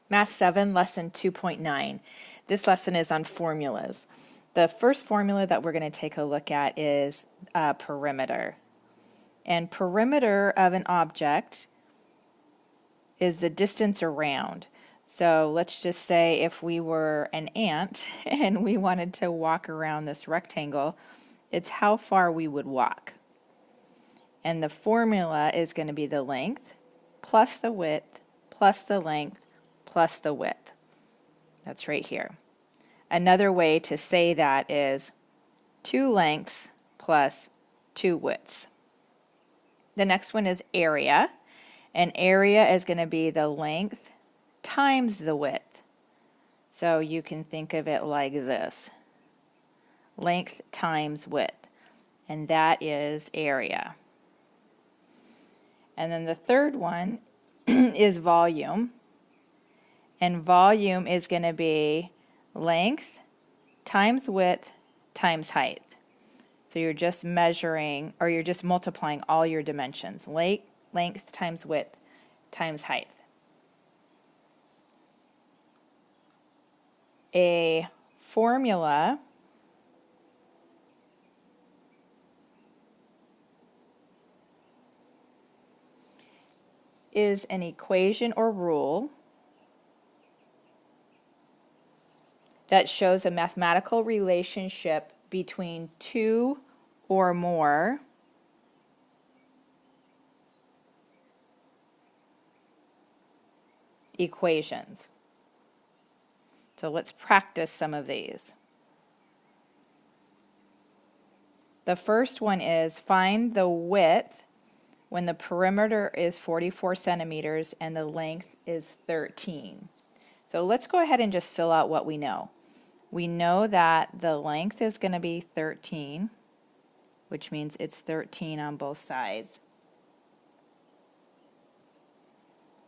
Math 7, Lesson 2.9. This lesson is on formulas. The first formula that we're going to take a look at is perimeter. And perimeter of an object is the distance around. So let's just say if we were an ant and we wanted to walk around this rectangle, it's how far we would walk. And the formula is going to be the length plus the width plus the length plus the width. That's right here. Another way to say that is 2 lengths plus 2 widths. The next one is area, and area is going to be the length times the width. So you can think of it like this: length times width, and that is area. And then the third one is volume, and volume is going to be length times width times height. So you're just measuring, or you're just multiplying all your dimensions: length times width times height. A formula is an equation or rule that shows a mathematical relationship between two or more equations. So let's practice some of these. The first one is find the width when the perimeter is 44 centimeters and the length is 13. So let's go ahead and just fill out what we know. We know that the length is going to be 13, which means it's 13 on both sides.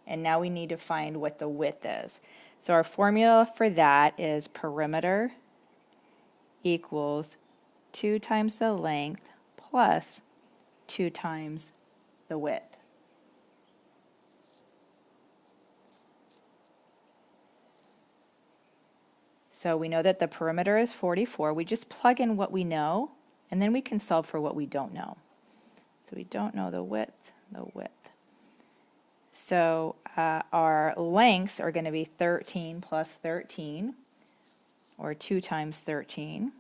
And now we need to find what the width is. So our formula for that is perimeter equals 2 times the length plus 2 times the width. So we know that the perimeter is 44. We just plug in what we know, and then we can solve for what we don't know. So we don't know the width. So our lengths are going to be 13 plus 13, or 2 times 13,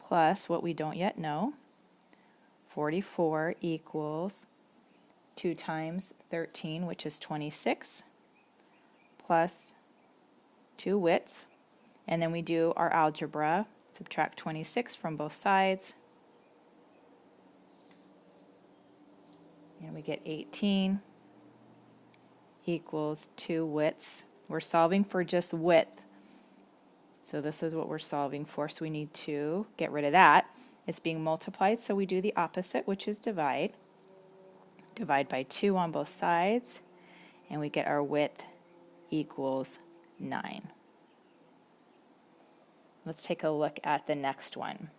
plus what we don't yet know, 44 equals 2 times 13, which is 26, plus 2 widths, and then we do our algebra, subtract 26 from both sides, and we get 18 equals 2 widths. We're solving for just width, so this is what we're solving for, so we need to get rid of that. It's being multiplied, so we do the opposite, which is divide. Divide by 2 on both sides, and we get our width equals 9. Let's take a look at the next one.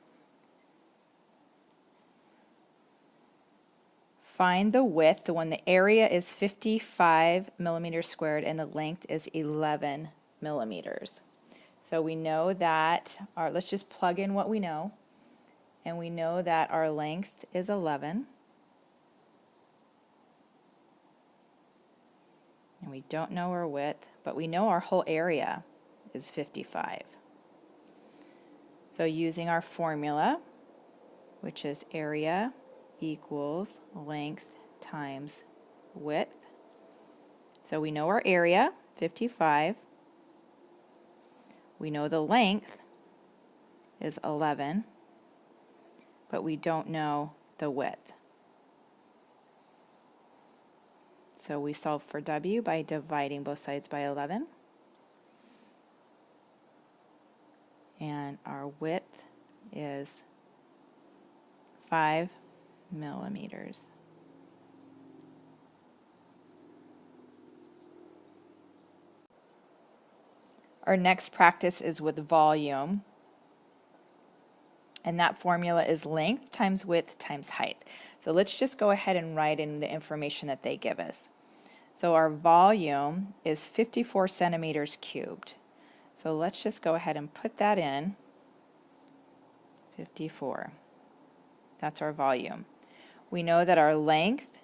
Find the width when the area is 55 millimeters squared and the length is 11 millimeters. So we know that let's just plug in what we know, and we know that our length is 11. And we don't know our width, but we know our whole area is 55. So using our formula, which is area equals length times width. So we know our area, 55. We know the length is 11, but we don't know the width. So we solve for W by dividing both sides by 11. And our width is 5 millimeters. Our next practice is with volume, and that formula is length times width times height. So let's just go ahead and write in the information that they give us. So our volume is 54 centimeters cubed. So let's just go ahead and put that in, 54. That's our volume. We know that our length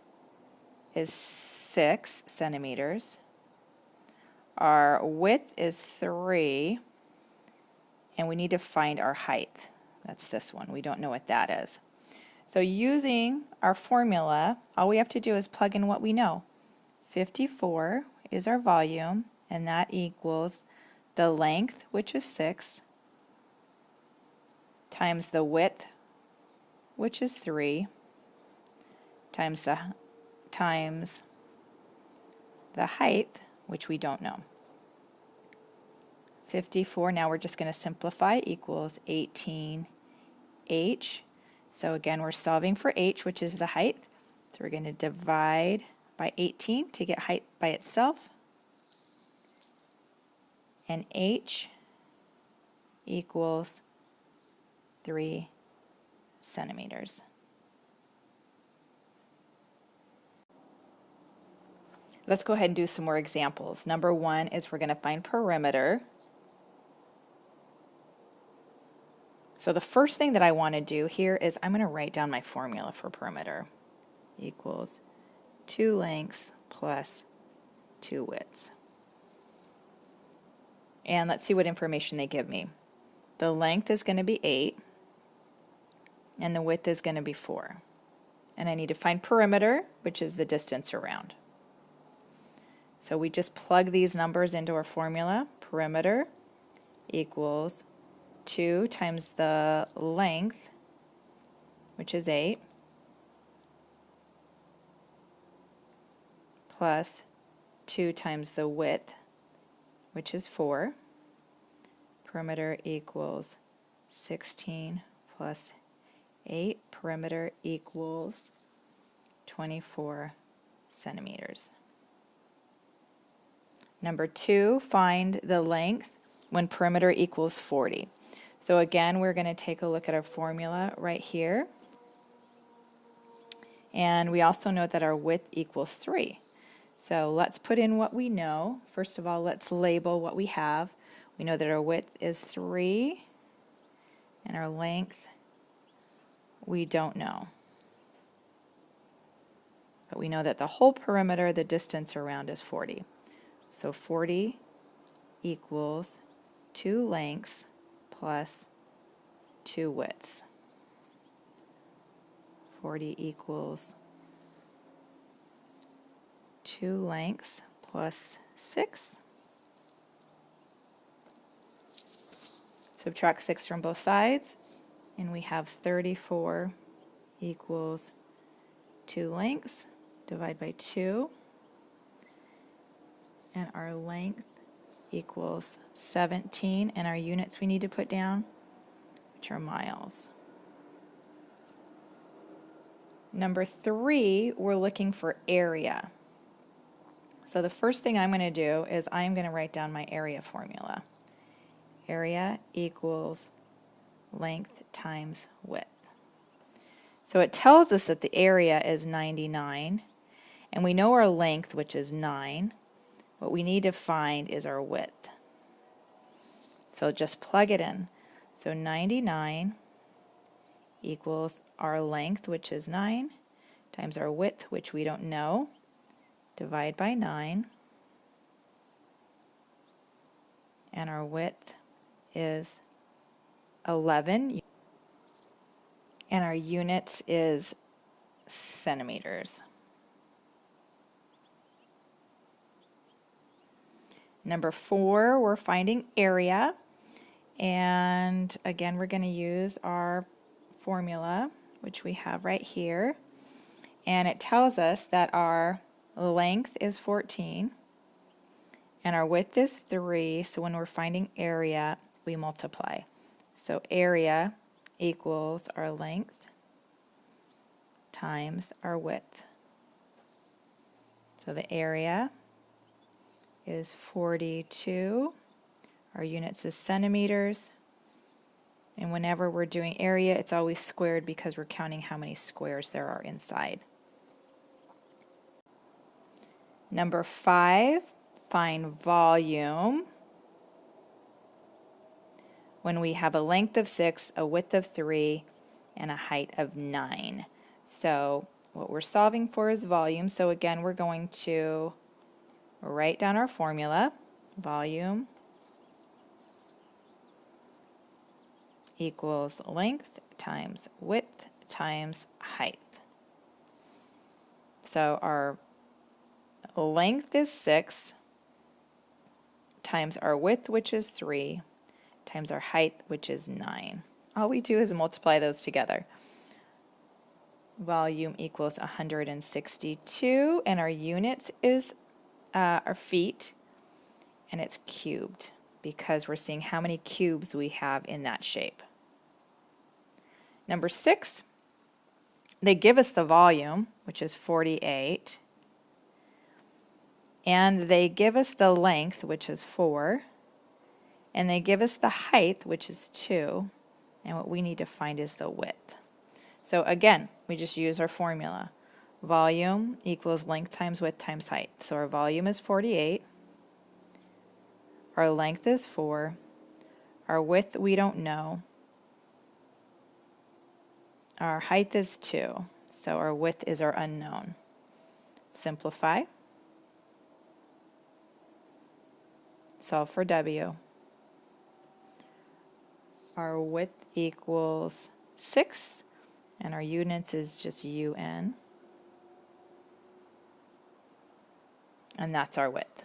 is 6 centimeters. Our width is 3, and we need to find our height. That's this one. We don't know what that is. So using our formula, all we have to do is plug in what we know. 54 is our volume, and that equals the length, which is 6, times the width, which is 3, times the height, which we don't know. 54, now we're just going to simplify, equals 18h. So again, we're solving for h, which is the height. So we're going to divide by 18 to get height by itself. And h equals 3 centimeters. Let's go ahead and do some more examples. Number 1 is we're going to find perimeter. So the first thing that I want to do here is I'm going to write down my formula for perimeter. Equals 2 lengths plus 2 widths. And let's see what information they give me. The length is going to be 8, and the width is going to be 4. And I need to find perimeter, which is the distance around. So we just plug these numbers into our formula. Perimeter equals 2 times the length, which is 8, plus 2 times the width, which is 4. Perimeter equals 16 plus 8. Perimeter equals 24 centimeters. Number 2, find the length when perimeter equals 40. So again, we're going to take a look at our formula right here. And we also know that our width equals 3. So let's put in what we know. First of all, let's label what we have. We know that our width is 3, and our length we don't know. But we know that the whole perimeter, the distance around, is 40. So 40 equals 2 lengths plus 2 widths. 40 equals 2 lengths plus 6. Subtract 6 from both sides, and we have 34 equals 2 lengths. Divide by 2, and our length equals 17, and our units we need to put down, which are miles. Number 3, we're looking for area. So the first thing I'm going to do is I'm going to write down my area formula. Area equals length times width. So it tells us that the area is 99, and we know our length, which is 9. What we need to find is our width. So just plug it in. So 99 equals our length, which is 9, times our width, which we don't know. Divide by 9. And our width is 11. And our units is centimeters. Number 4, we're finding area, and again we're going to use our formula, which we have right here, and it tells us that our length is 14 and our width is 3, so when we're finding area we multiply. So area equals our length times our width. So the area is 42. Our units is centimeters. And whenever we're doing area, it's always squared because we're counting how many squares there are inside. Number 5, find volume when we have a length of 6, a width of 3, and a height of 9. So what we're solving for is volume. So again, we're going to write down our formula. Volume equals length times width times height. So our length is 6 times our width, which is 3, times our height, which is 9. All we do is multiply those together. Volume equals 162, and our units is our feet, and it's cubed because we're seeing how many cubes we have in that shape. Number 6, they give us the volume, which is 48, and they give us the length, which is 4, and they give us the height, which is 2, and what we need to find is the width. So again, we just use our formula. Volume equals length times width times height. So our volume is 48, our length is 4, our width we don't know, our height is 2, so our width is our unknown. Simplify. Solve for W. Our width equals 6, and our units is just UN. And that's our width.